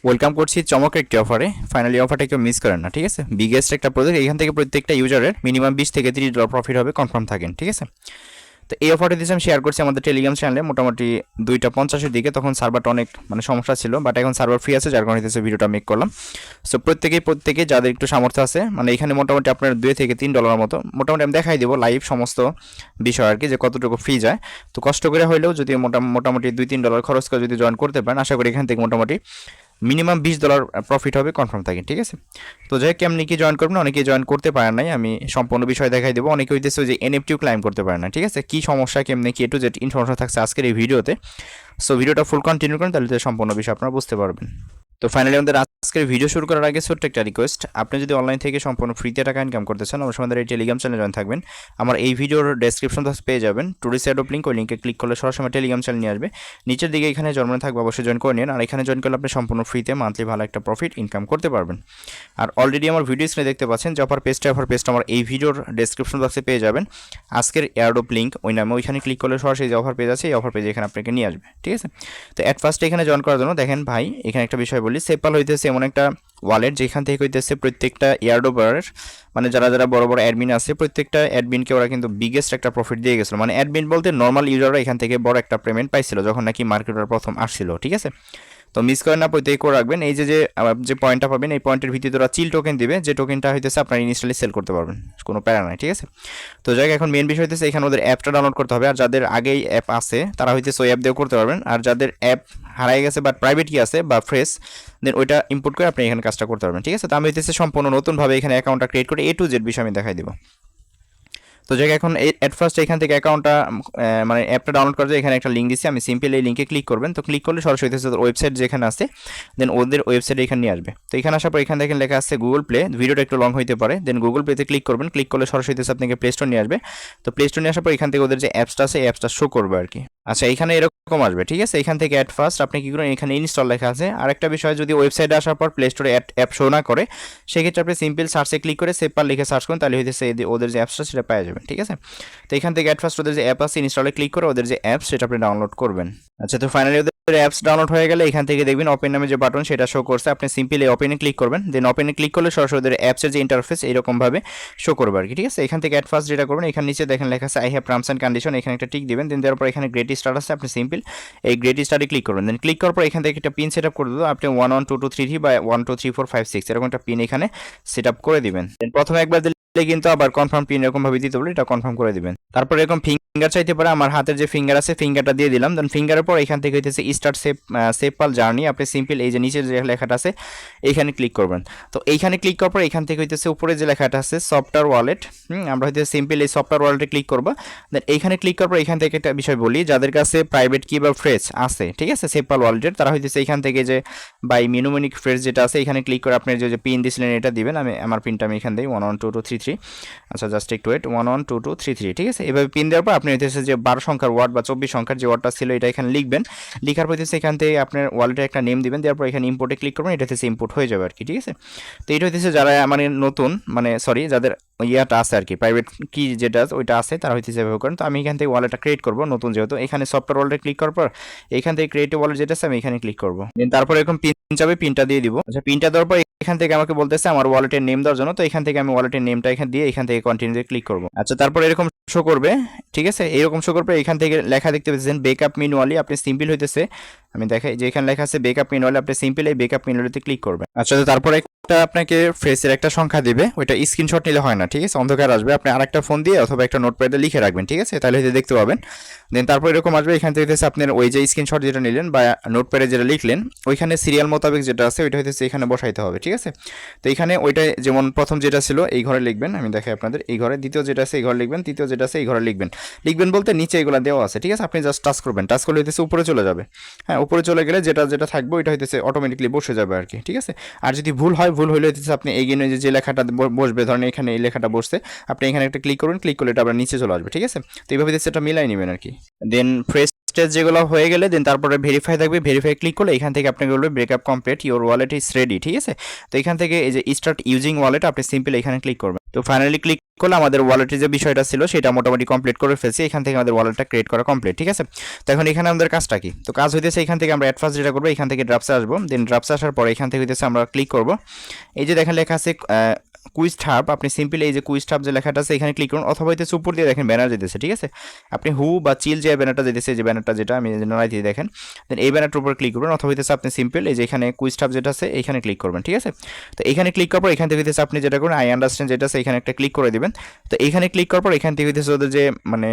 Welcome করছি চমকের একটি অফারে। ফাইনালি অফারটা কেউ মিস করেন না, ঠিক আছে? বিগেস্ট একটা প্রজেক্ট, এখান থেকে প্রত্যেকটা ইউজারের মিনিমাম 20 থেকে $30 প্রফিট হবে, কনফার্ম থাকেন, ঠিক আছে? তো এই অফারটা দিয়েছি আমি শেয়ার করছি আমাদের টেলিগ্রাম চ্যানেলে মোটামুটি 2:50-এর দিকে। তখন সার্ভারটা অনেক সমস্যা ছিল, বাট এখন সার্ভার ফ্রি আছে, যার কারণে ভিডিওটা মেক করলাম। সো প্রত্যেকে যাদের একটু সামর্থ্য আছে, এখানে মোটামুটি আপনার $2 থেকে $3 মতো মোটামুটি আমি দেখাই দেবো লাইভ সমস্ত বিষয় আর কি, যে কতটুকু ফ্রি যায়। তো কষ্ট করে হলেও যদি মোটামুটি $2-3 খরচ করে যদি জয়েন করতে পারেন, আশা করি এখান থেকে মোটামুটি মিনিমাম $20 প্রফিট হবে, কনফার্ম থাকে, ঠিক আছে? তো যাই কেমনি কি জয়েন করবেন, অনেকেই জয়েন করতে পারেন নাই, আমি সম্পূর্ণ বিষয় দেখাই দেবো। অনেকে হইতেছে যে এনএফটিও ক্লাইম করতে পারে না, ঠিক আছে? কি সমস্যা, কেমনি কি টু জেড ইনফরমেশন থাকছে আজকের এই ভিডিওতে। সো ভিডিওটা ফুল কন্টিনিউ করেন, তাহলে সম্পূর্ণ বিষয় আপনারা বুঝতে পারবেন। তো ফাইনালি আমাদের আজকের ভিডিও শুরু করার আগে ছোট্ট একটা রিকোয়েস্ট, আপনি যদি অনলাইন থেকে সম্পূর্ণ ফ্রিতে টাকা ইনকাম করতে চান, অবশ্যই আমাদের এই টেলিগ্রাম চ্যানেলে জয়েন থাকবেন। আমার এই ভিডিওর ডেসক্রিপশন বক্স পেয়ে যাবেন টু সাইড অফ লিঙ্ক, ওই লিঙ্কে ক্লিক করলে সরাসরি টেলিগ্রাম চ্যানেল নিয়ে আসবে। নিচের দিকে এখানে জন্মে থাকবে, অবশ্যই জয়েন করে নিন। আর এখানে জয়েন করলে আপনি সম্পূর্ণ ফ্রিতে মান্থলি ভালো একটা প্রফিট ইনকাম করতে পারবেন। আর অলরেডি আমার ভিডিও স্ক্রিনে দেখতে পাচ্ছেন যে অফার পেজটা আমার এই ভিডিওর ডেসক্রিপশন বক্সে পেয়ে যাবেন। আজকের এয়ারড্রপ লিঙ্ক ওই নামে, ওইখানে ক্লিক করলে সরাসরি যে অফার পেজ আছে, এই অফার পেজে এখানে আপনাকে নিয়ে আসবে, ঠিক আছে? তো অ্যাট ফার্স্ট এখানে জয়েন করার জন্য দেখেন ভাই, এখানে একটা বিষয় বলি, সেপাল হইতেছে এমন একটা ওয়ালেট যেখান থেকে হইতেছে প্রত্যেকটা এয়ারড্রপারের যারা বড় বড় অ্যাডমিন আছে, প্রত্যেকটা অ্যাডমিনকে ওরা কিন্তু বিগেস্ট একটা প্রফিট দিয়ে গেছিলো। অ্যাডমিন বলতে নর্মাল ইউজাররা এখান থেকে বড় একটা পেমেন্ট পাইছিল যখন নাকি মার্কেটটা প্রথম আসছিল, ঠিক আছে? তো মিস করেন না, প্রত্যেকে করে রাখবেন। এই যে পয়েন্টটা পাবেন, এই পয়েন্টের ভিত্তিতে ওরা চিল টোকেন দিবে, যে টোকেনটা হইতেছে আপনার ইনস্টলি সেল করতে পারবেন, কোনো প্যারা নাই, ঠিক আছে? তো যাই এখন মেন বিষয় হইতেছে এখানে ওদের অ্যাপটা ডাউনলোড করতে হবে। আর যাদের আগেই অ্যাপ আছে তারা হইতেছে ওই অ্যাপ দিয়েও করতে পারবেন। আর যাদের অ্যাপ হারাই গেছে বাট প্রাইভেট কি আছে বা ফ্রেশ, দেন ওইটা ইম্পোর্ট করে আপনি এখানে কাজটা করতে পারবেন, ঠিক আছে? তো আমি হইতেছে সম্পূর্ণ নতুনভাবে এখানে অ্যাকাউন্টটা ক্রিয়েট করে A to Z বিষয় আমি দেখাই দিব। তো যাই এখন এট ফার্স্ট এখান থেকে অ্যাকাউন্টটা অ্যাপটা ডাউনলোড করা যায়, এখানে একটা লিঙ্ক দিচ্ছি, আমি সিম্পল এই লিঙ্কে ক্লিক করবেন। তো ক্লিক করলে সরাসরি ওয়েবসাইট যেখানে আছে, দেন ওদের ওয়েবসাইটে এখানে নিয়ে আসবে। তো এখানে আসার পর এখান থেকে লেখা আছে গুগল প্লে, ভিডিওটা একটু লং হইতে পারে, দেন গুগল প্লেতে ক্লিক করবেন। ক্লিক করলে সরাসরি আপনাকে প্লে স্টোর নিয়ে আসবে। তো প্লে স্টোর নিয়ে আসার পর এখান থেকে ওদের যে অ্যাপসটা আছে, এই অ্যাপসটা শো করবে আর কি। আচ্ছা, এখানে এরকম আসবে, ঠিক আছে? এখান থেকে অ্যাট ফার্স্ট আপনি কি করেন, এখানে ইনস্টল লেখা আছে। আর একটা বিষয়, যদি ওয়েবসাইটে আসার পর প্লে স্টোরে অ্যাপ শো না করে, সেক্ষেত্রে আপনি সিম্পল সার্চে ক্লিক করে সেপার লিখে সার্চ করুন, তাহলে হইতেছে ওদের যে অ্যাপসটা সেটা পেয়ে যাবেন, ঠিক আছে? তো এখান থেকে অ্যাট ফার্স্ট ওদের যে অ্যাপ আছে ইনস্টলে ক্লিক করে ওদের যে অ্যাপস সেটা আপনি ডাউনলোড করবেন। আচ্ছা, তো ফাইনালি ওদের অ্যাপস ডাউনলোড হয়ে গেলে এখান থেকে দেখবেন ওপেন নামে যে বাটন সেটা শো করছে, আপনি সিম্পলি এই ওপেনে ক্লিক করবেন। দেন ওপেনে ক্লিক করলে সরাসরি ওদের অ্যাপসের যে ইন্টারফেস এইরকমভাবে শো করবে আর কি, ঠিক আছে? এখান থেকে অ্যাট ফার্স্ট যেটা করবেন, এখানে নিচে দেখেন লেখা আছে I have terms and condition, এখানে একটা টিক দিবেন। দেন দেওয়ার পর এখানে গ্রেট স্টার্ট আছে, আপনি সিম্পল এই গ্রেট স্টার্টে ক্লিক করবেন। দেন ক্লিক করার পর এখান থেকে একটা পিন সেট আপ করে দেবো, আপনি 112223 বা 123456 এরকম একটা পিন এখানে সেট আপ করে দিবেন। দেন প্রথমে একবার দিলে কিন্তু আবার কনফার্ম পিন এরকমভাবে দিতে বলে, এটা কনফার্ম করে দিবেন। তারপর এরকম ফিঙ্গার চাইতে পারে, আমার হাতের যে ফিঙ্গার আছে ফিঙ্গারটা দিয়ে দিলাম। দেন ফিঙ্গারের পর এখান থেকে হইতেছে স্টার্ট সেপাল জার্নি, আপনি সিম্পল এই যে নিচে যে লেখাটা আছে এইখানে ক্লিক করবেন। তো এইখানে ক্লিক করার পর এখান থেকে হইতেছে উপরে যে লেখাটা আছে সফটওয়্যার ওয়ালেট, আমরা হইতেছে সিম্পল এই সফটওয়্যার ওয়ালেটে ক্লিক করবো। দেন এইখানে ক্লিক করার পর এখান থেকে একটা বিষয় বলি, যাদের কাছে প্রাইভেট কি বা ফ্রেশ আছে, ঠিক আছে, সেপাল ওয়ালেটের, তারা হইতেছে এখান থেকে যে বাই মিনুমনিক ফ্রেশ যেটা আছে এখানে ক্লিক করে আপনি যে পিন দিয়েছিলেন এটা দিবেন। আমি আমার পিনটা আমি এখানে দিই 112233। আচ্ছা, জাস্ট একটু ওয়েট, 112233, ঠিক আছে? এভাবে পিন দেওয়ার পর আপনি হইতেছে যে 12 সংখ্যার ওয়ার্ড বা 24 সংখ্যার যে ওয়ার্ডটা ছিল এটা এখানে লিখবেন। লিখার পর হইতেছে এখান থেকে আপনার ওয়ালেটের একটা নেম দিবেন, দেওয়ার পর এখানে ইম্পোর্টে ক্লিক করবেন, এটা হচ্ছে ইম্পোর্ট হয়ে যাবে আর কি, ঠিক আছে? তো এটা হইতেছে যারা নতুন সরি যাদের ইয়াটা আছে আর কি, প্রাইভেট কি যেটা ওইটা আছে, তারা হইতেছে এভাবে করেন। তো আমি এখান থেকে ওয়ালেটটা ক্রিয়েট করবো নতুন, যেহেতু এখানে সফটওয়্যার ওয়ালেটে ক্লিক করার পর এখান থেকে ক্রিয়েটিভ ওয়ালেট যেটা আছে আমি এখানে ক্লিক করবো। দেন তারপর এরকম পিন যাবে, পিনটা দিয়ে দিব। আচ্ছা, পিনটা দেওয়ার পর এখান থেকে আমাকে বলতেছে আমার ওয়ালেটের নেম দেওয়ার জন্য, তো এখান থেকে আমি ওয়ালেটের নেমটা এখানে দিয়ে এখান থেকে কন্টিনিউ ক্লিক করবো। আচ্ছা, তারপর এরকম শো করবে, ঠিক আছে? এরকম শো করবে, এখান থেকে লেখা দেখতে পাচ্ছেন বেকআপ মিনুয়ালি, আপনি সিম্পল হইতেছে আমি দেখাই যে এখানে লেখা আছে বেকআপ মিনুয়ালি, আপনি সিম্পল এই বেকআপ মিনুয়ালিতে ক্লিক করবেন। আচ্ছা, তো তারপর একটা আপনাকে ফেসের একটা সংখ্যা দিবে, ওইটা স্ক্রিনশট নিলে হয় না, ঠিক আছে? অন্ধকার আসবে, আপনি আরেকটা ফোন দিয়ে অথবা একটা নোটপ্যাডে লিখে রাখবেন, ঠিক আছে? তাহলে হয়তো দেখতে পাবেন। দেন তারপর এরকম আসবে, এখান থেকে হইতেছে আপনার ওই যে স্ক্রিনশট যেটা নিলেন বা নোটপ্যাডে যেটা লিখলেন ওইখানে সিরিয়াল মোতাবেক যেটা আছে ওইটা হইতেছে এখানে বসাইতে হবে, ঠিক আছে? তো এখানে ওইটা যেমন প্রথম যেটা ছিল এই ঘরে লিখবেন, আমি দেখাই আপনাদের, এই ঘরে, দ্বিতীয় যেটা আছে এই ঘরে লিখবেন, তৃতীয় যেটা আছে এই ঘরে লিখবেন। লিখবেন বলতে নিচে এগুলো দেওয়া আছে, ঠিক আছে? আপনি জাস্ট টাচ করবেন, টাচ করলে হইতেছে উপরে চলে যাবে। হ্যাঁ, উপরে চলে গেলে যেটা যেটা থাকবে ওইটা হইতেছে অটোমেটিকলি বসে যাবে আর কি, ঠিক আছে? আর যদি ভুল হলে হইতেছে আপনি এগিয়ে যে লেখাটা বসবে, ধরেন এখানে এই লেখাটা বসছে, আপনি এখানে একটা ক্লিক করবেন, ক্লিক করলে এটা আবার নিচে চলে আসবে, ঠিক আছে? তো এইভাবে সেটা মিলাই নেবেন আর কি। দেন ফ্রেশ স্টেজ যেগুলো হয়ে গেলে দেন তারপরে ভেরিফাই থাকবে, ভেরিফাই ক্লিক করলে এখান থেকে আপনাকে বলবে breakup complete, your wallet is ready, ঠিক আছে। তো এখান থেকে এই যে স্টার্ট ইউজিং ওয়ালেট আপনি সিম্পল এখানে ক্লিক করবেন। তো ফাইনালি ক্লিক করলে আমাদের ওয়ালেটের যে বিষয়টা ছিল সেটা মোটামুটি কমপ্লিট করে ফেলছি, এখান থেকে আমাদের ওয়ালেটটা ক্রিয়েট করা কমপ্লিট, ঠিক আছে। তো এখন এখানে আমাদের কাজটা কি, তো কাজ হইতেছে এখান থেকে আমরা ফার্স্ট যেটা করবো এখান থেকে ড্রাফটসে আসবো, দেন ড্রাফটসে আসার পরে এখান থেকে হইতেছে আমরা ক্লিক করবো, এই যে দেখেন লেখা আছে কুইজ ঠাব, আপনি সিম্পলি এই যে কুইজ ঠাব যে লেখাটা আছে এখানে ক্লিক করুন, অথবা হইতেছে উপর দিয়ে দেখেন ব্যানার যেতেছে, ঠিক আছে। আপনি হু বা চিল যে ব্যানারটা যেতেছে, যে ব্যানারটা যেটা আমি নড়াই দিয়ে দেখেন, দেন এই ব্যানারটার উপর ক্লিক করবেন, অথবা হইতেছে আপনি সিম্পল এই যে এখানে কুইজ ঠাব যেটা আছে এখানে ক্লিক করবেন, ঠিক আছে। তো এখানে ক্লিক করার পর এখান থেকে হইতেছে আপনি যেটা করবেন আই আন্ডারস্ট্যান্ড যেটা আছে এখানে একটা ক্লিক করে দিবেন। তো এখানে ক্লিক করার পর এখান থেকে হইতেছে ওদের যে মানে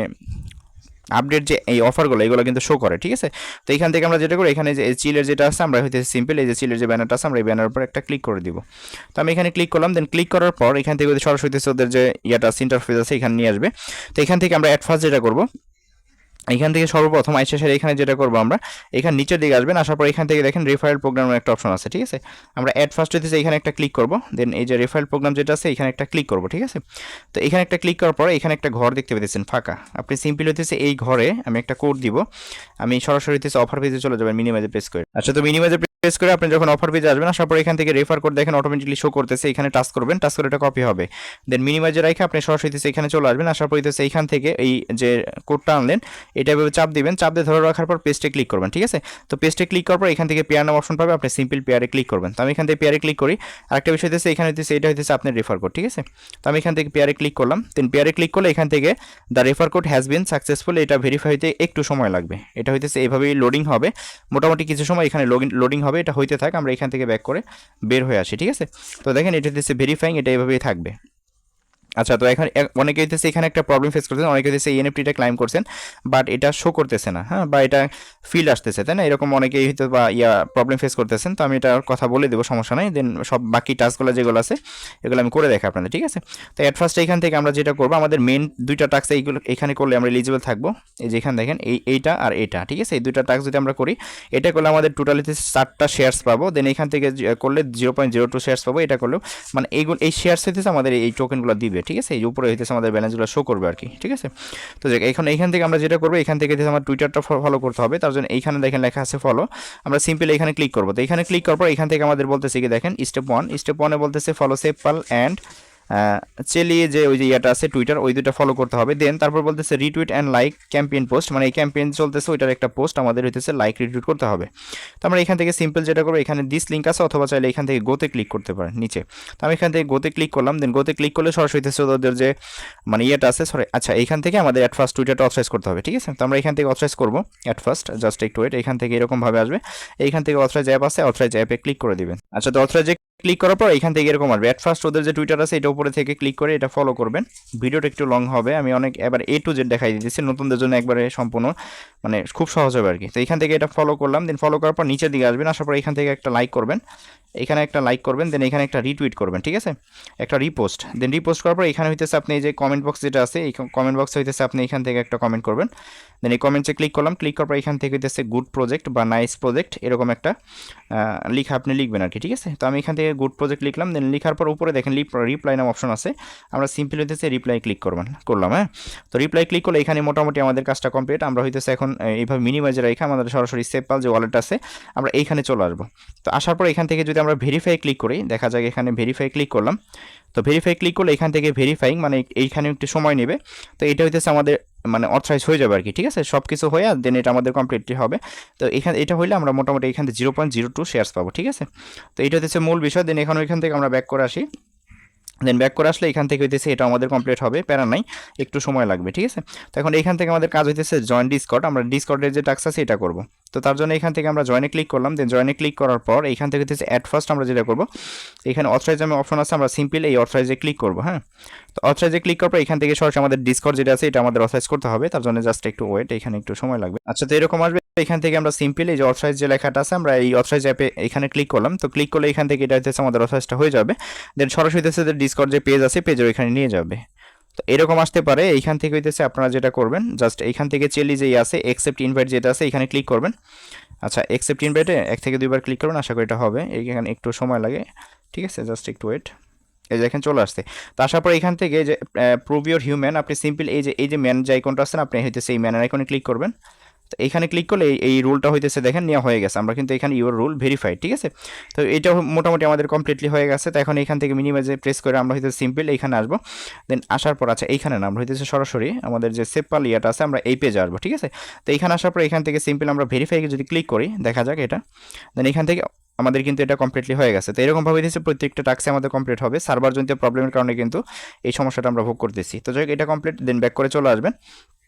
আপডেট যে এই অফারগুলো এগুলো কিন্তু শো করে, ঠিক আছে। তো এখান থেকে আমরা যেটা করি এখানে যে চিলের যেটা আছে আমরা হইতেছে সিম্পল এই যে চিলের যে ব্যানারটা আছে আমরা এই ব্যানার উপর একটা ক্লিক করে দিব। তো আমি এখানে ক্লিক করলাম, দেন ক্লিক করার পর এখান থেকে সরাসরি ওদের যে ইয়াটা ইন্টারফেস আছে এখানে নিয়ে আসবে। তো এখান থেকে আমরা অ্যাট ফার্স্ট যেটা করবো এখান থেকে সর্বপ্রথম আইসা সেরে এখানে যেটা করবো আমরা এখানে নিচের দিকে আসবেন, আসার পর এখান থেকে দেখেন রেফারেল প্রোগ্রামের একটা অপশন আছে, ঠিক আছে। আমরা অ্যাড ফার্স্ট হইতেছে এখানে একটা ক্লিক করবো, দেন এই যে রেফারেল প্রোগ্রাম যেটা আছে এখানে একটা ক্লিক করবো, ঠিক আছে। তো এখানে একটা ক্লিক করার পরে এখানে একটা ঘর দেখতে পেতেছেন ফাঁকা, আপনি সিম্পল হইতেছে এই ঘরে আমি একটা কোড দিব, আমি সরাসরি হইতেছে অফার পেজে চলে যাবেন মিনিমাইজে প্রেস করে। আচ্ছা, তো মিনিমাইজে প্রেস করে আপনি যখন অফার পেজে আসবেন আসার পর এখান থেকে রেফার কোড দেখেন অটোমেটিকলি শো করতেছে, এখানে টাচ করবেন, টাচ করে এটা কপি হবে, দেন মিনিমাইজে রেখে আপনি সরাসরি এখানে চলে আসবেন, আসার পর হইতেছে এখান থেকে এই যে কোডটা আনলেন এটা এভাবে চাপ দিবেন, চাপ দিয়ে ধরে রাখার পর পেস্টে ক্লিক করবেন, ঠিক আছে। তো পেস্টে ক্লিক করার পর এখান থেকে পেয়ার নাম অপশন পাবে, আপনি সিম্পল পেয়ারে ক্লিক করবেন। তো আমি এখান থেকে পেয়ারে ক্লিক করি, আরেকটা বিষয় হইতেছে এখানে হইতেছে এটা হইতেছে আপনার রেফার কোড, ঠিক আছে। তো আমি এখান থেকে পেয়ারে ক্লিক করলাম, দেন পেয়ারে ক্লিক করলে এখান থেকে the refer code has been successful, এটা ভেরিফাই হইতে একটু সময় লাগবে, এটা হইতেছে এইভাবেই লোডিং হবে, মোটামুটি কিছু সময় এখানে লোডিং হবে, এটা হইতে থাক, আমরা এখান থেকে ব্যাক করে বের হয়ে আসি, ঠিক আছে। তো দেখেন এটা হইতেছে ভেরিফাইং, এটা এইভাবেই থাকবে। আচ্ছা, তো এখন অনেকে হইতেছে এখানে একটা প্রবলেম ফেস করছেন, অনেকে হইতেছে এই এনএফটিটা ক্লাইম করছেন বাট এটা শো করতেছে না, হ্যাঁ, বা এটা ফিল্ড আসতেছে, তাই না, এরকম অনেকেই হয়তো বা প্রবলেম ফেস করতেছেন। তো আমি এটার কথা বলে দেবো, সমস্যা নাই, দেন সব বাকি টাস্কগুলো যেগুলো আছে এগুলো আমি করে দেখাই আপনাদের, ঠিক আছে। তো অ্যাট ফার্স্ট এখান থেকে আমরা যেটা করবো আমাদের মেন দুইটা টাস্ক এইগুলো এখানে করলে আমরা এলিজিবল থাকবো, এই যে এখানে দেখেন এইটা আর এটা, ঠিক আছে। এই দুইটা টাস্ক যদি আমরা করি এটা করলে আমাদের টোটালি 4টা শেয়ার্স পাবো, দেন এখান থেকে করলে 0.02 শেয়ার্স পাবো, এটা করলেও মানে এইগুলো এই শেয়ার্স হইতেছে আমাদের এই টোকেনগুলো দিবে, ঠিক আছে। এই উপরে হইতেছে আমাদের ব্যালেন্সগুলো শো করবে আর কি, ঠিক আছে। তো এখন এইখান থেকে আমরা যেটা করবো এখান থেকে আমার টুইটারটা ফলো করতে হবে, তার জন্য এইখানে দেখেন লেখা আছে ফলো, আমরা সিম্পলি এখানে ক্লিক করবো। তো এখানে ক্লিক করার পর এখান থেকে আমাদের বলতেছে কি দেখেন স্টেপ 1 বলতেছে ফলো সেপাল অ্যান্ড চালিয়ে যে ওই যে ইয়াটা আছে টুইটার ওই দুটো ফলো করতে হবে, দেন তারপর বলতেছে retweet and like campaign post, মানে এই ক্যাম্পেইন চলতেছে ওইটার একটা পোস্ট আমাদের হইতেছে লাইক রিটুইট করতে হবে। তো আমরা এখান থেকে সিম্পল যেটা করবো এখানে দিস লিঙ্ক আছে, অথবা চাইলে এখান থেকে গোতে ক্লিক করতে পারেন নিচে। তো আমি এখান থেকে গোতে ক্লিক করলাম, দেন গোতে ক্লিক করলে সরাসরি হইতেছে ওদের যে মানে ইয়েটা আছে আচ্ছা এখান থেকে আমাদের অ্যাট ফার্স্ট টুইটারটা অথরাইজ করতে হবে, ঠিক আছে। তো আমরা এখান থেকে অথরাইজ করবো অ্যাট ফার্স্ট, জাস্ট একটু ওয়েট, এখান থেকে এরকমভাবে আসবে, এইখান থেকে অথরাইজ অ্যাপ আছে, অথরাইজ অ্যাপে ক্লিক করে দিবেন। আচ্ছা, তো অথরাইজ ক্লিক করার পর এখান থেকে এরকম আসবে, অ্যাট ফার্স্ট ওদের যে টুইটার আছে এটা উপরে থেকে ক্লিক করে এটা ফলো করবেন। ভিডিওটা একটু লং হবে, আমি অনেক এবার A to Z দেখাই দিতেছি, নতুনদের জন্য একবারে সম্পূর্ণ মানে খুব সহজ হবে আর কি। তো এখান থেকে এটা ফলো করলাম, দেন ফলো করার পর নিচের দিকে আসবেন, আসার পর এখান থেকে একটা লাইক করবেন, এখানে একটা লাইক করবেন, দেন এখানে একটা রিটুইট করবেন, ঠিক আছে, একটা রিপোস্ট, দেন রিপোস্ট করার পর এখানে হইতেছে আপনি এই যে কমেন্ট বক্স যেটা আছে এই কমেন্ট বক্সে হইতেছে আপনি এখান থেকে একটা কমেন্ট করবেন, দেন এই কমেন্টসে ক্লিক করলাম, ক্লিক করার পর এখান থেকে হইতেছে গুড প্রজেক্ট বা নাইস প্রজেক্ট এরকম একটা লিখা আপনি লিখবেন আর কি, ঠিক আছে। তো আমি এখান থেকে গুড প্রজেক্ট লিখলাম, দেন লিখার পর উপরে দেখেন রিপ্লাই নাম অপশন আছে, আমরা সিম্পলি হইতেছে রিপ্লাই ক্লিক করলাম, হ্যাঁ। তো রিপ্লাই ক্লিক করলে এখানে মোটামুটি আমাদের কাজটা কমপ্লিট, আমরা হইতেছে এখন এইভাবে মিনিমাইজে রেখে আমাদের সরাসরি সেপাল যে ওয়ালেট আছে আমরা এইখানে চলে আসবো। তো আসার পর এখান থেকে যদি আমরা ভেরিফাই ক্লিক করি, দেখা যায় এখানে ভেরিফাই ক্লিক করলাম, তো ভেরিফাই ক্লিক করলে এখান থেকে ভেরিফাইং মানে এইখানে একটু সময় নেবে, তো এটা হইতেছে আমাদের মানে অথরাইজ হয়ে যাবে আর কি, ঠিক আছে, সব কিছু হয়ে দেন এটা আমাদের কমপ্লিটলি হবে। তো এখানে এটা হইলে আমরা মোটামুটি এখান থেকে 0.02 শেয়ার্স পাবো, ঠিক আছে। তো এটা হচ্ছে মূল বিষয়, দেন এখান থেকে আমরা ব্যাক করে আসি, দেন ব্যাক করে আসলে এখান থেকে হইতেছে এটা আমাদের কমপ্লিট হবে, প্যারা নাই, একটু সময় লাগবে, ঠিক আছে। তো এখন এখান থেকে আমাদের কাজ হইতেছে জয়েন ডিসকর্ড, আমরা ডিসকর্ডের যে টাস্ক আছে এটা করব। তো তার জন্য এখান থেকে আমরা জয়েনে ক্লিক করলাম, দেন জয়েনে ক্লিক করার পর এখান থেকে হচ্ছে অ্যাট ফার্স্ট আমরা যেটা করব এখানে অথরাইজ নামে অপশন আছে, আমরা সিম্পল এই অথরাইজে ক্লিক করব, হ্যাঁ। তো অথরাইজে ক্লিক করার পর এখান থেকে সরাসরি আমাদের ডিসকর্ড যেটা আছে এটা আমাদের অথরাইজ করতে হবে, তার জন্য জাস্ট একটু ওয়েট, এখানে একটু সময় লাগবে। আচ্ছা, তো এরকম আসবে, এখান থেকে আমরা সিম্পল এই যে অথরাইজ যে লেখাটা আছে আমরা এই অথরাইজ অ্যাপে এখানে ক্লিক করলাম, তো ক্লিক করলে এখান থেকে এটা হচ্ছে আমাদের অথরাইজটা হয়ে যাবে, দেন সরাসরি হচ্ছে যে ডিসকর্ড যে পেজ আছে পেজের ওইখানে নিয়ে যাবে। তো এরকম আসতে পারে, এইখান থেকে হইতেছে আপনারা যেটা করবেন জাস্ট এইখান থেকে চেলি যেই আছে অ্যাকসেপ্ট ইনভাইট যেটা আছে এখানে ক্লিক করবেন। আচ্ছা, অ্যাকসেপ্ট ইনভাইটে 1 থেকে 2 বার ক্লিক করুন, আশা করি এটা হবে, এইখানে একটু সময় লাগে, ঠিক আছে, জাস্ট একটু ওয়েট, এই যে এখানে চলে আসছে। তো আসার পর এখান থেকে যে প্রুভ ইউর হিউম্যান আপনি সিম্পল এই যে ম্যান যে আইকনটা আছে না আপনি হইতেছে এই ম্যানের আইকনে ক্লিক করবেন। তো এখানে ক্লিক করলে এই রুলটা হইতেছে দেখেন নেওয়া হয়ে গেছে, আমরা কিন্তু এখানে ইউর রুল ভেরিফাইড, ঠিক আছে। তো এটা মোটামুটি আমাদের কমপ্লিটলি হয়ে গেছে। তো এখন এখান থেকে মিনিমাইজে প্রেস করে আমরা হইতেছে সিম্পল এইখানে আসবো, দেন আসার পর আচ্ছা এইখানে না আমরা হইতেছে সরাসরি আমাদের যে সেপাল ইয়াটা আছে আমরা এই পেজে আসবো, ঠিক আছে। তো এখানে আসার পর এখান থেকে সিম্পল আমরা ভেরিফাইকে যদি ক্লিক করি দেখা যাক এটা, দেন এখান থেকে আমাদের কিন্তু এটা কমপ্লিটলি হয়ে গেছে। তো এরকমভাবে দিচ্ছে প্রত্যেকটা টাস্কে আমাদের কমপ্লিট হবে, সার্ভারজনিত প্রবলেমের কারণে কিন্তু এই সমস্যাটা আমরা ভোগ করতেছি। তো যাই হোক এটা কমপ্লিট, দেন ব্যাক করে চলে আসবেন।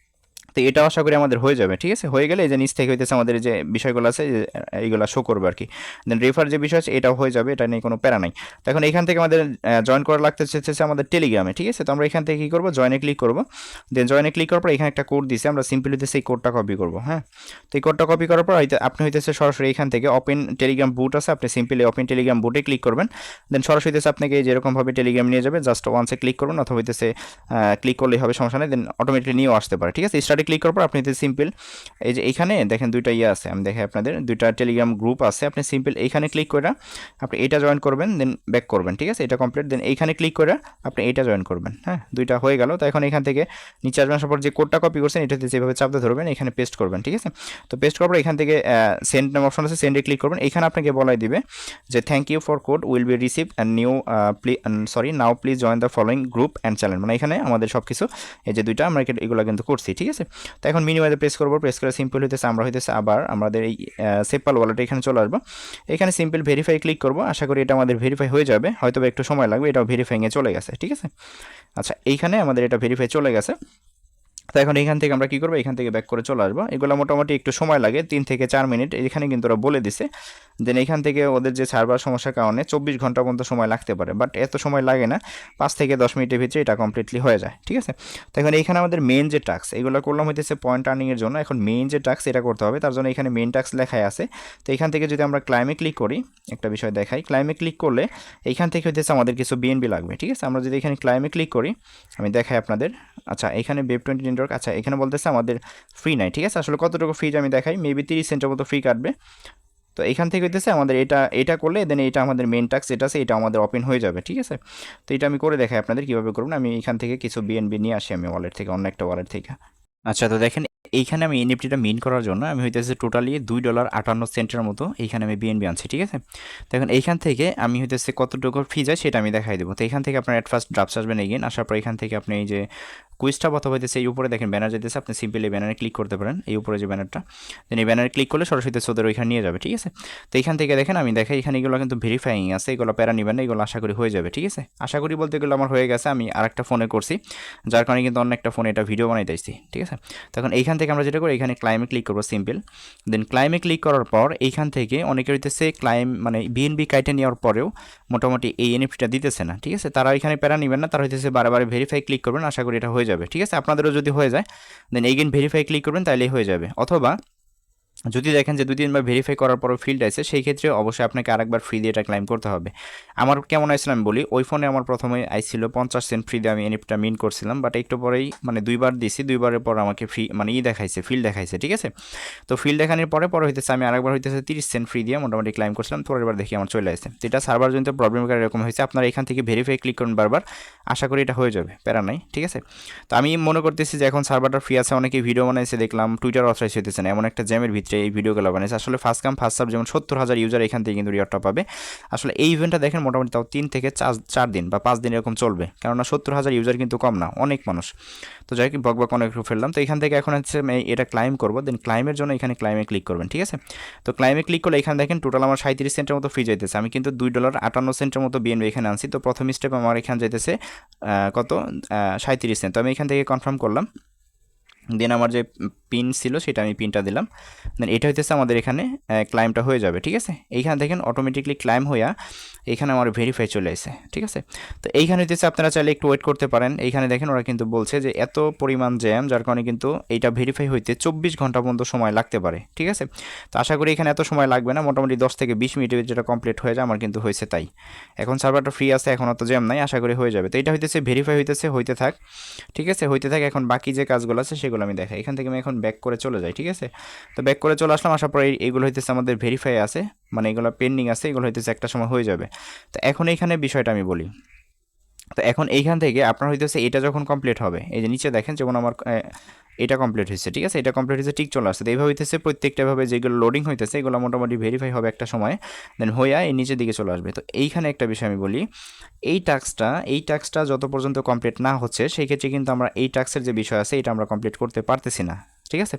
তো এটা আশা করি আমাদের হয়ে যাবে, ঠিক আছে। হয়ে গেলে এই যে নিচ থেকে হইতেছে আমাদের যে বিষয়গুলো আছে এইগুলো শো করবে আর কি, দেন রেফার যে বিষয় আছে এটাও হয়ে যাবে, এটা নিয়ে কোনো প্যারা নাই। তো এখন এখান থেকে আমাদের জয়েন করা লাগতে চেয়েছে আমাদের টেলিগ্রামে, ঠিক আছে। তো আমরা এখান থেকে কী করবো, জয়েনে ক্লিক করবো, দেন জয়েনে ক্লিক করার পর এখানে একটা কোড দিছে, আমরা সিম্পলি হইতেছে এই কোডটা কপি করবো, হ্যাঁ। তো এই কোডটা কপি করার পর আপনি হইতেছে সরাসরি এখান থেকে ওপেন টেলিগ্রাম বুট আছে, আপনি সিম্পলি ওপেন টেলিগ্রাম বুটে ক্লিক করবেন, দেন সরাসরি হইতেছে আপনাকে যেরকমভাবে টেলিগ্রাম নিয়ে যাবে, জাস্ট ওয়ান্সে ক্লিক করবেন অথবা হইতেছে ক্লিক করলেই হবে, সমস্যা নেই, দেন অটোমেটিকলি নিয়েও আসতে পারে, ঠিক আছে। স্টার্টে ক্লিক করার পর আপনি সিম্পল এই যে এইখানে দেখেন দুইটা ইয়ে আছে, আমি দেখে আপনাদের দুইটা টেলিগ্রাম গ্রুপ আছে, আপনি সিম্পল এইখানে ক্লিক করে আপনি এটা জয়েন করবেন, দেন ব্যাক করবেন, ঠিক আছে। এটা কমপ্লিট, দেন এইখানে ক্লিক করে আপনি এটা জয়েন করবেন, হ্যাঁ। দুইটা হয়ে গেল। তো এখন এখান থেকে নিচে আসবেন, আসার পর যে কোডটা কপি করছেন এটাতে যেভাবে চাপতে ধরবেন এখানে পেস্ট করবেন, ঠিক আছে। তো পেস্ট করার পর এখান থেকে সেন্ড নাম অপশন আছে, সেন্ডে ক্লিক করবেন। এখানে আপনাকে বলাই দিবে যে thank you for code will be receive and new now please join the following group and channel, মানে এখানে আমাদের সব কিছু এই যে দুইটা আমরা এগুলো কিন্তু করছি, ঠিক আছে। তো এখন মিনিমাইজে প্রেস করবো, প্রেস করে সিম্পল হইতেছে আমরা হইতেছে আবার আমাদের এই সেপাল ওয়ালেটে এখানে চলে আসবো, এখানে সিম্পল ভেরিফাই ক্লিক করবো, আশা করি এটা আমাদের ভেরিফাই হয়ে যাবে, হয়তো একটু সময় লাগবে, এটাও ভেরিফাইংয়ে চলে গেছে, ঠিক আছে। আচ্ছা এইখানে আমাদের এটা ভেরিফাই চলে গেছে। তো এখন এখান থেকে আমরা কী করবো, এখান থেকে ব্যাক করে চলে আসবো, এগুলো মোটামুটি একটু সময় লাগে 3 থেকে 4 মিনিট, এখানে কিন্তু ওরা বলে দিছে। দেন এখান থেকে ওদের যে সার্ভার সমস্যার কারণে 24 ঘন্টা পর্যন্ত সময় লাগতে পারে, বাট এত সময় লাগে না, 5 থেকে 10 মিনিটের ভিতরে এটা কমপ্লিটলি হয়ে যায়, ঠিক আছে। তো এখন এইখানে আমাদের মেন যে টাস্ক এগুলো করলাম হইতেছে পয়েন্ট আর্নিংয়ের জন্য, এখন মেইন যে টাস্ক এটা করতে হবে, তার জন্য এখানে মেইন টাস্ক লেখাই আছে। তো এখান থেকে যদি আমরা ক্লাইমে ক্লিক করি, একটা বিষয় দেখাই, ক্লাইমে ক্লিক করলে এইখান থেকে হইতেছে আমাদের কিছু বিএনবি লাগবে, ঠিক আছে। আমরা যদি এখানে ক্লাইমে ক্লিক করি, আমি দেখাই আপনাদের, আচ্ছা এখানে Web20 নেটওয়ার্ক, আচ্ছা এখানে বলতেছে আমাদের ফ্রি নাই, ঠিক আছে। আসলে কতটুকু ফ্রি আমি দেখাই, মেবি 30 সেন্টের মতো ফ্রি কাটবে। তো এখান থেকে হইতেছে আমাদের এটা করলে দেন এটা আমাদের মেন টাস্ক যেটা আছে এটা আমাদের ওপেন হয়ে যাবে, ঠিক আছে। তো এটা আমি করে দেখাই আপনাদের কীভাবে করবেন। আমি এখান থেকে কিছু বিএনবি নিয়ে আসি আমি ওয়ালেট থেকে, অন্য একটা ওয়ালেট থেকে। আচ্ছা তো দেখেন এইখানে আমি এনএফটিটা মিন করার জন্য আমি হইতেছে টোটালি $2.58 মতো এইখানে আমি বিএনবি আনছি, ঠিক আছে। তো এখন এইখান থেকে আমি হইতেছে কতটুকু ফি যায় সেটা আমি দেখাই দেবো। তো এখান থেকে আপনার অ্যাট ফার্স্ট ড্রাফটস আসবেন, এগেন আসার পর এখান থেকে আপনি এই যে কুইজটা অথবা হইতেছে এই উপরে দেখেন ব্যানার যেতেছে, আপনি সিম্পলি ব্যানারে ক্লিক করতে পারেন, এই উপরে যে ব্যানারটা, দেন এই ব্যানারে ক্লিক করলে সরাসরি ওদের ওইখানে নিয়ে যাবে, ঠিক আছে। তো এখান থেকে দেখেন আমি দেখাই এখানে এগুলো কিন্তু ভেরিফাইং আছে, এগুলো প্যারা নিবেন না, এগুলো আশা করি হয়ে যাবে, ঠিক আছে। আশা করি বলতে এগুলো আমার হয়ে গেছে, আমি আরেকটা ফোনে করছি যার কারণে কিন্তু অন্য একটা ফোনে এটা ভিডিও বানাইতেছি, ঠিক আছে। তখন এইখান থেকে আমরা যেটা করি এখানে ক্লাইমে ক্লিক করবো সিম্পল, দেন ক্লাইমে ক্লিক করার পর এইখান থেকে অনেকে হইতেছে ক্লাইম মানে বিএনবি কাইটে নেওয়ার পরেও মোটামুটি এই এনএফটিটা দিতেছে না, ঠিক আছে। তারা এখানে প্যারা নিবেন না, তারা হইতেছে বারে ভেরিফাই ক্লিক করবেন, আশা করি এটা হয়ে যাবে, ঠিক আছে। আপনাদেরও যদি হয়ে যায় দেন এগেন ভেরিফাই ক্লিক করবেন, তাইলেই হয়ে যাবে। অথবা যদি দেখেন যে 2-3 বার ভেরিফাই করার পরও ফিল্ড আছে, সেই ক্ষেত্রে অবশ্যই আপনাকে আরেকবার ফ্রি দিয়ে এটা ক্লাইম করতে হবে। আমার কেমন আসছিল আমি বলি, ওই ফোনে আমার প্রথমে আইছিল 50 সেন্ট ফ্রি দিয়ে আমি এনএফটিটা মিন করছিলাম, বাট একটু পরেই মানে 2বার দিছি, 2বারের পর আমাকে ফ্রি মানে দেখাইছে, ফিল্ড দেখাইছে, ঠিক আছে। তো ফিল্ড দেখানোর পরে হইতেছে আমি আরেকবার হইতেছে 30 সেন্ট ফ্রি দিয়ে মোটামুটি ক্লাইম করছিলাম, পরের বার দেখি আমার চলে আসছে। তো এটা সার্ভার জনিত প্রবলেম করে এরকম হয়েছে, আপনারা এখান থেকে ভেরিফাই ক্লিক করুন বারবার, আশা করি এটা হয়ে যাবে, প্যারা নাই, ঠিক আছে। তো আমি মনে করতেছি যে এখন সার্ভারটা ফ্রি আছে, অনেকে ভিডিও বানাইছে দেখলাম, টুইটার অথরাইজ হইতেছে না, এমন একটা জ্যামের ভিতরে এই ভিডিওগুলো বানাইছে। আসলে ফার্স্ট কাম ফার্স্ট সার্ভ, যেমন 70,000 ইউজার এখান থেকে কিন্তু রিওয়ার্ডটা পাবে। আসলে এই ইভেন্টটা দেখেন মোটামুটি তাও 3 থেকে 4 দিন বা 5 দিন এরকম চলবে, কেননা 70,000 ইউজার কিন্তু কম না, অনেক মানুষ। তো যাই হোক বক অনেক ফেললাম। তো এখান থেকে এখন হচ্ছে আমি এটা ক্লাইম করবো, দেন ক্লাইমের জন্য এখানে ক্লাইমে ক্লিক করবেন, ঠিক আছে। তো ক্লাইমে ক্লিক করলে এখানে দেখেন টোটাল আমার 37 সেন্টের মতো ফি যাইতেছে, আমি কিন্তু $2.58 মতো বিএনবি এখানে আনছি। তো প্রথম স্টেপ আমার এখানে যাইতেছে কত 37 সেন্ট। তো আমি এখান থেকে কনফার্ম করলাম, দেন আমার যে পিন ছিল সেটা আমি পিনটা দিলাম, দেন এটা হইতেছে আমাদের এখানে ক্লাইমটা হয়ে যাবে, ঠিক আছে। এইখানে দেখেন অটোমেটিকলি ক্লাইম হইয়া এখানে আমার ভেরিফাই চলে আসে, ঠিক আছে। তো এইখানে হইতেছে আপনারা চাইলে একটু ওয়েট করতে পারেন, এইখানে দেখেন ওরা কিন্তু বলছে যে এত পরিমাণ জ্যাম যার কারণে কিন্তু এইটা ভেরিফাই হইতে 24 ঘন্টা পর্যন্ত সময় লাগতে পারে, ঠিক আছে। তো আশা করি এখানে এত সময় লাগবে না, মোটামুটি 10 থেকে 20 মিনিটের যেটা কমপ্লিট হয়ে যায়, আমার কিন্তু হয়েছে তাই। এখন সার্ভারটা ফ্রি আছে, এখন অত জ্যাম নাই, আশা করি হয়ে যাবে। তো এটা হইতেছে ভেরিফাই হইতে থাক, ঠিক আছে, হইতে থাক। এখন বাকি যে কাজগুলো আছে সেগুলো আমি দেখাই, এখান থেকে আমি এখন ব্যাক করে চলে যাই, ঠিক আছে। তো ব্যাক করে চলে আসলাম, আসার পরে এইগুলো হইতেছে আমাদের ভেরিফাই আছে, মানে এগুলো পেন্ডিং আছে, এগুলো হইতেছে একটা সময় হয়ে যাবে। তো এখন এইখানে বিষয়টা আমি বলি, তো এখন এইখান থেকে আপনার হইতেছে এটা যখন কমপ্লিট হবে, এই যে নিচে দেখেন যেমন আমার এটা কমপ্লিট হয়েছে, ঠিক আছে, এটা কমপ্লিট হয়েছে, টিক চলে আসছে। তো এইভাবে হইতেছে প্রত্যেকটাভাবে যেগুলো লোডিং হইতেছে এগুলো মোটামুটি ভেরিফাই হবে একটা সময়, দেন হইয়া এই নিচের দিকে চলে আসবে। তো এইখানে একটা বিষয় আমি বলি, এই টাস্কটা যত পর্যন্ত কমপ্লিট না হচ্ছে সেই ক্ষেত্রে কিন্তু আমরা এই টাস্কের যে বিষয় আছে এটা আমরা কমপ্লিট করতে পারতেছি না, ঠিক আছে।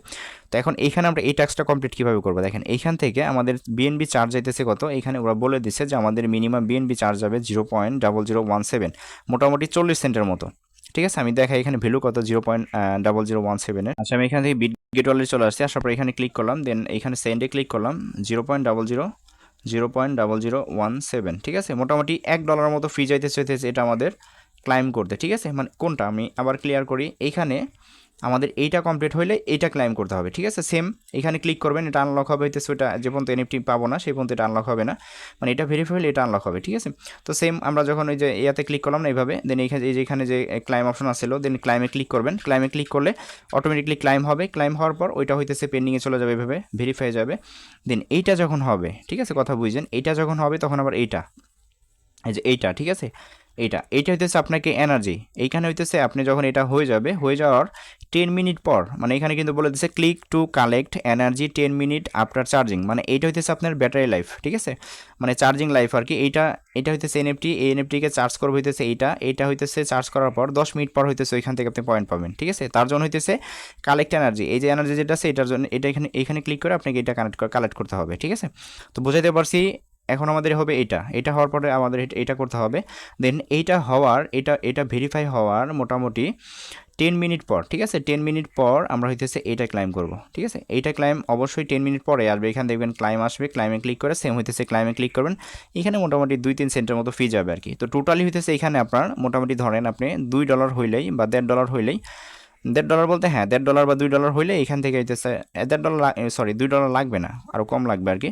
তো এখন এইখানে আমরা এই টাস্কটা কমপ্লিট কীভাবে করবো, দেখেন এইখান থেকে আমাদের বিএনবি চার্জ যাইতেছে কত, এখানে ওরা বলে দিচ্ছে যে আমাদের মিনিমাম বিএনবি চার্জ যাবে 0.0017, মোটামুটি 40 সেন্টের মতো, ঠিক আছে। আমি দেখাই এখানে ভ্যালু কত, 0.0017-এর। আচ্ছা আমি এখান থেকে বিট গেট ওয়ালেটে চলে আসছি, আসার পর এখানে ক্লিক করলাম, দেন এখানে সেন্ডে ক্লিক করলাম, 0.0017, ঠিক আছে। মোটামুটি $1 মতো ফ্রি চাইতেছে এটা আমাদের ক্লাইম করতে, ঠিক আছে। মানে কোনটা আমি আবার ক্লিয়ার করি, এইখানে আমাদের এইটা কমপ্লিট হইলে এইটা ক্লাইম করতে হবে, ঠিক আছে। সেম এখানে ক্লিক করবেন, এটা আনলক হবে হইতেছে, ওটা যে পর্যন্ত এনএফটি পাবো না সেই পর্যন্ত এটা আনলক হবে না, মানে এটা ভেরিফাই হলে এটা আনলক হবে, ঠিক আছে। তো সেম আমরা যখন ওই যে ইয়াতে ক্লিক করলাম না এইভাবে, দেন এইখানে এই যে এখানে যে ক্লাইম অপশন আসছিল, দেন ক্লাইমে ক্লিক করবেন, ক্লাইমে ক্লিক করলে অটোমেটিকলি ক্লাইম হবে, ক্লাইম হওয়ার পর ওইটা হইতেছে পেন্ডিংয়ে চলে যাবে, এইভাবে ভেরিফাই যাবে। দেন এইটা যখন হবে, ঠিক আছে, কথা বুঝছেন, এইটা যখন হবে তখন আবার এইটা, এই যে এইটা, ঠিক আছে, এইটা হইতেছে আপনাকে এনার্জি, এইখানে হইতেছে আপনি যখন এটা হয়ে যাওয়ার 10 মিনিট পর, মানে এখানে কিন্তু বলে দিচ্ছে click to collect energy 10 minute after charging, মানে এইটা হইতেছে আপনার ব্যাটারি লাইফ, ঠিক আছে, মানে চার্জিং লাইফ আর কি। এটা হইতেছে এনএফটি, এই এনএফটিকে চার্জ করবে হইতেছে এইটা হইতেছে চার্জ করার পর 10 মিনিট পর হইতেছে ওইখান থেকে আপনি পয়েন্ট পাবেন, ঠিক আছে। তার জন্য হইতেছে কালেক্ট এনার্জি, এই যে এনার্জি যেটা আছে এটার জন্য এটা এখানে ক্লিক করে আপনাকে এটা কালেক্ট করতে হবে, ঠিক আছে। তো বুঝাইতে পারছি। এখন আমাদের হবে এটা হওয়ার পরে আমাদের এটা করতে হবে, দেন এটা ভেরিফাই হওয়ার মোটামুটি 10 মিনিট পর, ঠিক আছে, 10 মিনিট পর আমরা হইতেছে এটা ক্লাইম করব, ঠিক আছে। এইটা ক্লাইম অবশ্যই 10 মিনিট পরে আসবে, এখানে দেখবেন ক্লাইম আসবে, ক্লাইমে ক্লিক করে সেম হইতেছে ক্লাইমে ক্লিক করবেন, এখানে মোটামুটি 2-3 সেন্টের মতো ফি যাবে আর কি। তো টোটালি হইতেছে এখানে আপনার মোটামুটি ধরেন আপনি $2 হইলেই বা $1.5 হইলেই, $1.5 বলতে হ্যাঁ $1.5 বা $2 হইলে এখান থেকে হইতেছে $1.5, সরি $2 লাগবে না, আরও কম লাগবে আর কি।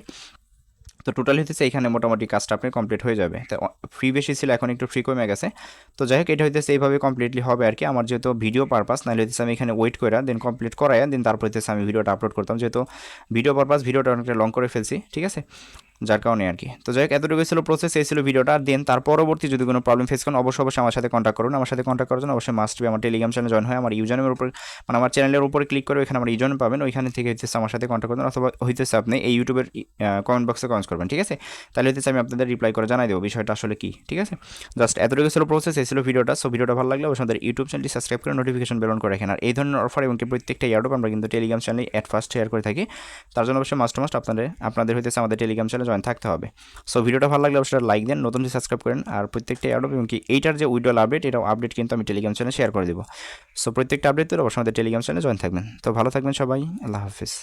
তো টোটাল হইতেছে এখানে মোটামুটি কাজটা আপনি কমপ্লিট হয়ে যাবে। তো ফ্রি বেশি ছিল, এখন একটু ফ্রি কমে গেছে। তো যাই হোক এটা হইতেছে এইভাবে কমপ্লিটলি হবে আর কি। আমার যেহেতু ভিডিও পারপাস, নাহলে হইতেছে আমি এখানে ওয়েট করে দেন কমপ্লিট করাই দেন তারপর হইতেছে আমি ভিডিওটা আপলোড করতাম, যেহেতু ভিডিও পারপাস ভিডিওটা অনেকটা লং করে ফেলছি, ঠিক আছে, যার কারণে আর কি। তো যাই হোক এতটুকু ছিল প্রসেস, এই ছিল ভিডিওটা। দেন তার পরবর্তী যদি কোনো প্রবলেম ফেস করেন অবশ্যই আমার সাথে কন্ট্যাক্ট করুন। আমার সাথে কন্ট্যাক্ট করার জন্য অবশ্যই মাস্ট বি আমার টেলিগ্রাম চ্যানেল জয়েন হয়, আমার ইউজারের উপর, মানে আমার চ্যানেলের উপরে ক্লিক করে ওইখানে আমার ইউজার পাবেন, ওইখানে থেকে হইতেছে আমার সাথে কন্ট্যাক্ট করবেন, অথবা হইতেছে আপনি এই ইউটিউবের কমেন্ট বক্সে কমেন্ট করবেন, ঠিক আছে। তাহলে হইতেছে আমি আপনাদের রিপ্লাই করে জানাই দেবো বিষয়টা আসলে কি, ঠিক আছে। জাস্ট এতটুকু ছিল প্রসেস, এই ছিল ভিডিওটা। সো ভিডিওটা ভালো লাগলে অবশ্যই আমাদের ইউটিউব চ্যানেলটি সাবস্ক্রাইব করে নোটিফিকেশন বেল অন করে রাখেন। আর এই ধরনের অফার এবং প্রত্যেকটা ইয়ারডপ আমরা কিন্তু টেলিগ্রাম চ্যানেলে অ্যাট ফার্স্ট শেয়ার করে থাকি, তার জন্য অবশ্যই মাস্ট আপনাদের হইতেছে আমাদের টেলিগ্রাম চ্যানেলে জয়েন থাকতে হবে। সো ভিডিওটা ভালো লাগলে অবশ্যই লাইক দেন, নতুন সাবস্ক্রাইব করেন। আর প্রত্যেকটা অ্যাডপ এবং কি এইটার যে উইড্রল আপডেট, এটাও আপডেট কিন্তু আমি টেলিগ্রাম চ্যানেলে শেয়ার করে দেবো। সো প্রত্যেকটা আপডেট তো অবশ্যই আমাদের টেলিগ্রাম চ্যানেলে জয়েন থাকবেন। তো ভালো থাকবেন সবাই, আল্লাহ হাফিজ।